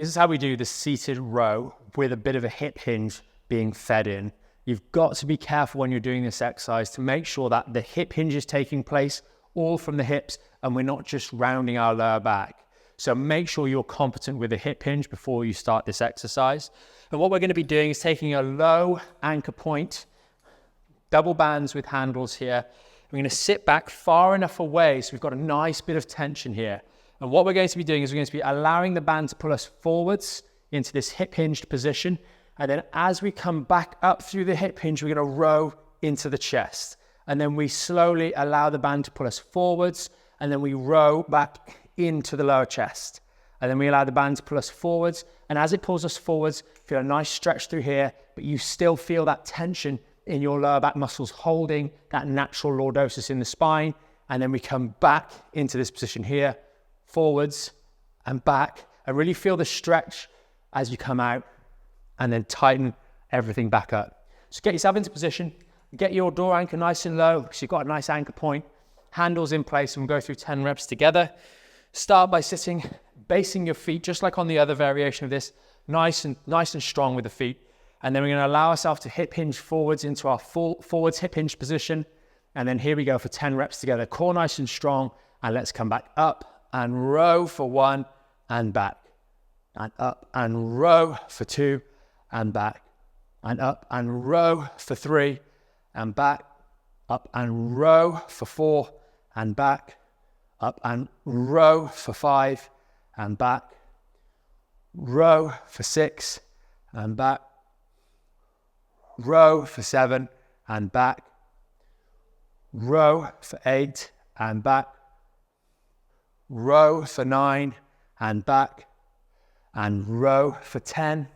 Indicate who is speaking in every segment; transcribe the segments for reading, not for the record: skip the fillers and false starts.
Speaker 1: This is how we do the seated row with a bit of a hip hinge being fed in. You've got to be careful when you're doing this exercise to make sure that the hip hinge is taking place all from the hips and we're not just rounding our lower back. So make sure you're competent with a hip hinge before you start this exercise. And what we're going to be doing is taking a low anchor point, double bands with handles here. We're going to sit back far enough away so we've got a nice bit of tension here. And what we're going to be doing is we're going to be allowing the band to pull us forwards into this hip hinged position. And then as we come back up through the hip hinge, we're going to row into the chest. And then we slowly allow the band to pull us forwards. And then we row back into the lower chest. And then we allow the band to pull us forwards. And as it pulls us forwards, feel a nice stretch through here, but you still feel that tension in your lower back muscles holding that natural lordosis in the spine. And then we come back into this position here, forwards and back, and really feel the stretch as you come out, and then tighten everything back up. So get yourself into position, get your door anchor nice and low because you've got a nice anchor point, handles in place, and we'll go through 10 reps together. Start by sitting, basing your feet just like on the other variation of this, nice and strong with the feet. And then we're going to allow ourselves to hip hinge forwards into our full forwards hip hinge position. And then here we go for 10 reps together. Core nice and strong. And let's come back up and row for 1 and back. And up and row for 2 and back. And up and row for 3 and back. Up and row for 4 and back. Up and row for 5 and back. Row for 6 and back. Row for 7 and back. Row for 8 and back. Row for 9 and back. And row for 10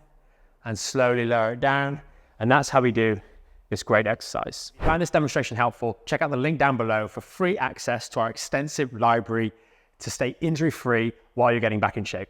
Speaker 1: and slowly lower it down. And that's how we do this great exercise. If you found this demonstration helpful, check out the link down below for free access to our extensive library to stay injury-free while you're getting back in shape.